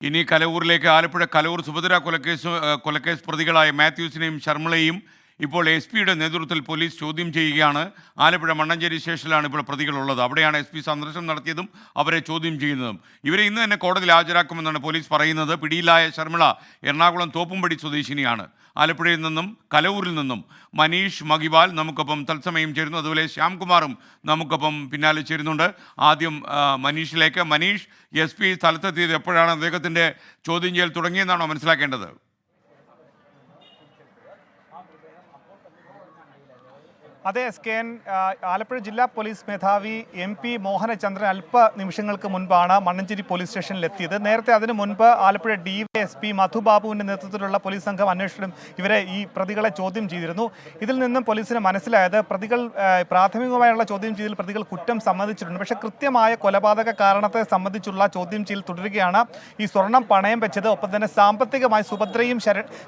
ഇനി കലവൂരിലേക്ക് ആലപ്പുഴ കലവൂർ സുഭദ്ര കൊലക്കേസ് പ്രതികളായ മാത്യൂസിനെയും ശർമ്മിളയെയും ഇപ്പോൾ എസ് പിയുടെ നേതൃത്വത്തിൽ പോലീസ് ചോദ്യം ചെയ്യുകയാണ്. ആലപ്പുഴ മണ്ണഞ്ചേരി സ്റ്റേഷനിലാണ് ഇപ്പോൾ പ്രതികളുള്ളത്. അവിടെയാണ് എസ് പി സന്ദർശനം നടത്തിയതും അവരെ ചോദ്യം ചെയ്യുന്നതും. ഇവരെ ഇന്ന് തന്നെ കോടതിയിൽ ഹാജരാക്കുമെന്നാണ് പോലീസ് പറയുന്നത്. പിടിയിലായ ശർമ്മിള എറണാകുളം തോപ്പുംപടി സ്വദേശിനിയാണ്. ആലപ്പുഴയിൽ നിന്നും കലവൂരിൽ നിന്നും മനീഷ് മഹിബാൽ നമുക്കൊപ്പം തത്സമയം ചേരുന്നു. അതുപോലെ ശ്യാംകുമാറും നമുക്കൊപ്പം പിന്നാലെ ചേരുന്നുണ്ട്. ആദ്യം മനീഷിലേക്ക്. മനീഷ്, എസ് പി സ്ഥലത്തെത്തിയത് എപ്പോഴാണ്? അദ്ദേഹത്തിൻ്റെ ചോദ്യം ചെയ്യൽ തുടങ്ങിയെന്നാണോ മനസ്സിലാക്കേണ്ടത്? അതെ SKN, ആലപ്പുഴ ജില്ലാ പോലീസ് മേധാവി MP മോഹനചന്ദ്രൻ അല്പ നിമിഷങ്ങൾക്ക് മുൻപാണ് മണ്ണഞ്ചേരി പോലീസ് സ്റ്റേഷനിലെത്തിയത്. നേരത്തെ അതിനു മുൻപ് ആലപ്പുഴ DYSP മധുബാബുവിൻ്റെ നേതൃത്വത്തിലുള്ള പോലീസ് സംഘം അന്വേഷണം ഇവരെ ഈ പ്രതികളെ ചോദ്യം ചെയ്തിരുന്നു. ഇതിൽ നിന്നും പോലീസിന് മനസ്സിലായത് പ്രതികൾ പ്രാഥമികമായുള്ള ചോദ്യം ചെയ്യൽ പ്രതികൾ കുറ്റം സമ്മതിച്ചിട്ടുണ്ട്. പക്ഷേ കൃത്യമായ കൊലപാതക കാരണത്തെ സംബന്ധിച്ചുള്ള ചോദ്യം ചെയ്യൽ തുടരുകയാണ്. ഈ സ്വർണം പണയം വെച്ചത്, ഒപ്പം തന്നെ സാമ്പത്തികമായി സുഭദ്രയും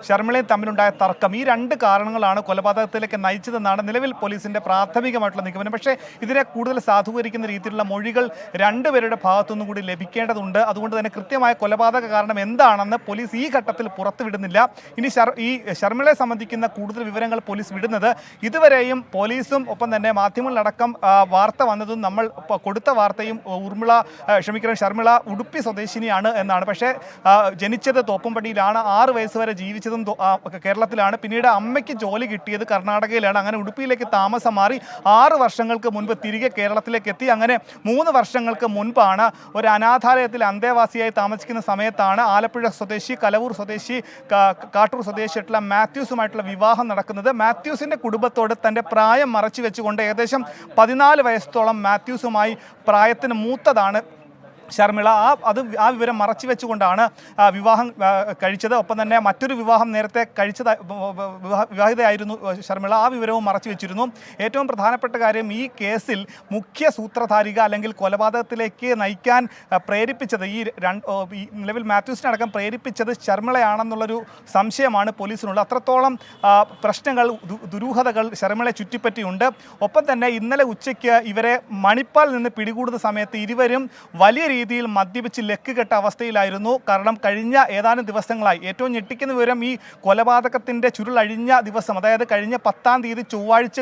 ശർമ്മിളയും തമ്മിലുണ്ടായ തർക്കം, ഈ രണ്ട് കാരണങ്ങളാണ് കൊലപാതകത്തിലേക്ക് നയിച്ചതെന്നാണ് നിലവിൽ പോലീസിന്റെ പ്രാഥമികമായിട്ടുള്ള നിഗമനം. പക്ഷേ ഇതിനെ കൂടുതൽ സാധൂകരിക്കുന്ന രീതിയിലുള്ള മൊഴികൾ രണ്ടുപേരുടെ ഭാഗത്തുനിന്നും കൂടി ലഭിക്കേണ്ടതുണ്ട്. അതുകൊണ്ട് തന്നെ കൃത്യമായ കൊലപാതക കാരണം എന്താണെന്ന് പോലീസ് ഈ ഘട്ടത്തിൽ പുറത്തുവിടുന്നില്ല. ഇനി ഈ ശർമ്മിളയെ സംബന്ധിക്കുന്ന കൂടുതൽ വിവരങ്ങൾ പോലീസ് വിടുന്നത് ഇതുവരെയും പോലീസും ഒപ്പം തന്നെ മാധ്യമങ്ങളിലടക്കം വാർത്ത വന്നതും നമ്മൾ കൊടുത്ത വാർത്തയും ശർമ്മിള ഉടുപ്പി സ്വദേശിനിയാണ് എന്നാണ്. പക്ഷേ ജനിച്ചത് തോപ്പുംപടിയിലാണ്, 6 വയസ്സ് വരെ ജീവിച്ചതും കേരളത്തിലാണ്. പിന്നീട് അമ്മയ്ക്ക് ജോലി കിട്ടിയത് കർണാടകയിലാണ്. അങ്ങനെ ഉടുപ്പിയിലേക്ക് താമസം മാറി 6 വർഷങ്ങൾക്ക് മുൻപ് തിരികെ കേരളത്തിലേക്ക് എത്തി. അങ്ങനെ 3 വർഷങ്ങൾക്ക് മുൻപാണ് ഒരു അനാഥാലയത്തിൽ അന്തേവാസിയായി താമസിക്കുന്ന സമയത്താണ് ആലപ്പുഴ സ്വദേശി, കലവൂർ സ്വദേശി, കാട്ടൂർ സ്വദേശിയായിട്ടുള്ള മാത്യൂസുമായിട്ടുള്ള വിവാഹം നടക്കുന്നത്. മാത്യൂസിൻ്റെ കുടുംബത്തോട് തൻ്റെ പ്രായം മറച്ചു വെച്ചുകൊണ്ട് ഏകദേശം 14 വയസ്സോളം മാത്യൂസുമായി പ്രായത്തിന് മൂത്തതാണ് ശർമ്മിള. ആ വിവരം മറച്ചു വെച്ചുകൊണ്ടാണ് വിവാഹം കഴിച്ചത്. ഒപ്പം തന്നെ മറ്റൊരു വിവാഹം നേരത്തെ വിവാഹിതയായിരുന്നു ശർമ്മിള. ആ വിവരവും മറച്ചു വെച്ചിരുന്നു. ഏറ്റവും പ്രധാനപ്പെട്ട കാര്യം, ഈ കേസിൽ മുഖ്യ സൂത്രധാരിക അല്ലെങ്കിൽ കൊലപാതകത്തിലേക്ക് നയിക്കാൻ പ്രേരിപ്പിച്ചത്, ഈ നിലവിൽ മാത്യൂസിനടക്കം പ്രേരിപ്പിച്ചത് ശർമ്മിളയാണെന്നുള്ളൊരു സംശയമാണ് പോലീസിനുള്ളത്. അത്രത്തോളം പ്രശ്നങ്ങൾ, ദുരൂഹതകൾ ശർമ്മിളയെ ചുറ്റിപ്പറ്റിയുണ്ട്. ഒപ്പം തന്നെ ഇന്നലെ ഉച്ചയ്ക്ക് ഇവരെ മണിപ്പാൽ നിന്ന് പിടികൂടുന്ന സമയത്ത് ഇരുവരും വലിയ രീതിയിൽ മദ്യപിച്ച് ലക്കുകെട്ട അവസ്ഥയിലായിരുന്നു. കാരണം കഴിഞ്ഞ ഏതാനും ദിവസങ്ങളായി ഏറ്റവും ഞെട്ടിക്കുന്ന വിവരം, ഈ കൊലപാതകത്തിൻ്റെ ചുരുളഴിഞ്ഞ ദിവസം, അതായത് കഴിഞ്ഞ 10-ാം തീയതി ചൊവ്വാഴ്ച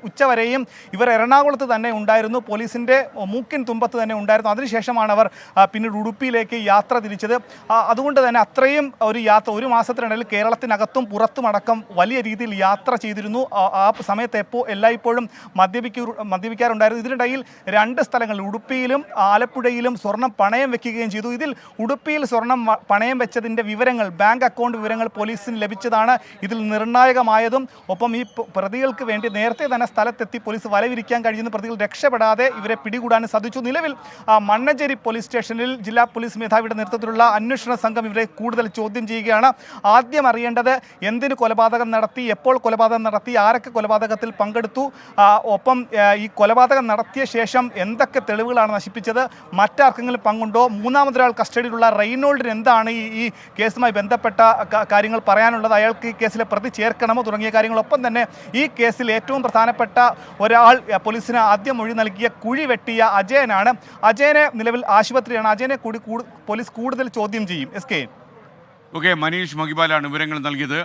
ഉച്ചവരെയും ഇവർ എറണാകുളത്ത് തന്നെ ഉണ്ടായിരുന്നു. പോലീസിൻ്റെ മൂക്കിൻ തുമ്പത്ത് തന്നെ ഉണ്ടായിരുന്നു. അതിനുശേഷമാണ് അവർ പിന്നീട് ഉടുപ്പിയിലേക്ക് യാത്ര തിരിച്ചത്. അതുകൊണ്ട് തന്നെ അത്രയും ഒരു യാത്ര, ഒരു മാസത്തിനിടയിൽ കേരളത്തിനകത്തും പുറത്തുമടക്കം വലിയ രീതിയിൽ യാത്ര ചെയ്തിരുന്നു. ആ സമയത്ത് എല്ലായ്പ്പോഴും മദ്യപിക്കാറുണ്ടായിരുന്നു. ഇതിനിടയിൽ 2 സ്ഥലങ്ങളിൽ, ഉടുപ്പിയിലും ആലപ്പുഴയിലും സ്വർണം പണയം വെക്കുകയും ചെയ്തു. ഇതിൽ ഉടുപ്പിയിൽ സ്വർണം പണയം വെച്ചതിൻ്റെ വിവരങ്ങൾ, ബാങ്ക് അക്കൗണ്ട് വിവരങ്ങൾ പോലീസിന് ലഭിച്ചതാണ് ഇതിൽ നിർണായകമായതും. ഒപ്പം ഈ പ്രതികൾക്ക് വേണ്ടി നേരത്തെ തന്നെ സ്ഥലത്തെത്തി പോലീസ് വലവിരിക്കാൻ കഴിയുന്ന പ്രതികൾ രക്ഷപ്പെടാതെ ഇവരെ പിടികൂടാൻ സാധിച്ചു. നിലവിൽ മണ്ണഞ്ചേരി പോലീസ് സ്റ്റേഷനിൽ ജില്ലാ പോലീസ് മേധാവിയുടെ നേതൃത്വത്തിലുള്ള അന്വേഷണ സംഘം ഇവരെ കൂടുതൽ ചോദ്യം ചെയ്യുകയാണ്. ആദ്യം അറിയേണ്ടത് എന്തിന് കൊലപാതകം നടത്തി, എപ്പോൾ കൊലപാതകം നടത്തി, ആരൊക്കെ കൊലപാതകത്തിൽ പങ്കെടുത്തു, ഒപ്പം ഈ കൊലപാതകം നടത്തിയ ശേഷം എന്തൊക്കെ തെളിവുകളാണ് നശിപ്പിച്ചത്, മറ്റാർക്കെങ്കിലും പങ്കുണ്ടോ, മൂന്നാമതൊരാൾ കസ്റ്റഡിയിലുള്ള റെയ്നോൾഡിന് എന്താണ് ഈ കേസുമായി ബന്ധപ്പെട്ട കാര്യങ്ങൾ പറയാനുള്ളത്, അയാൾക്ക് ഈ കേസിലെ പ്രതി ചേർക്കണമോ തുടങ്ങിയ കാര്യങ്ങളൊപ്പം തന്നെ ഈ കേസിൽ ഏറ്റവും പ്രധാനപ്പെട്ട ഒരാൾ പോലീസിന് ആദ്യം മൊഴി നൽകിയ കുഴി വെട്ടിയ അജയനാണ്. അജയനെ നിലവിൽ ആശുപത്രിയാണ്. അജയനെ കൂടി പോലീസ് കൂടുതൽ ചോദ്യം ചെയ്യും. SKN. മനീഷ് മഹിബാലാണ് വിവരങ്ങൾ നൽകിയത്.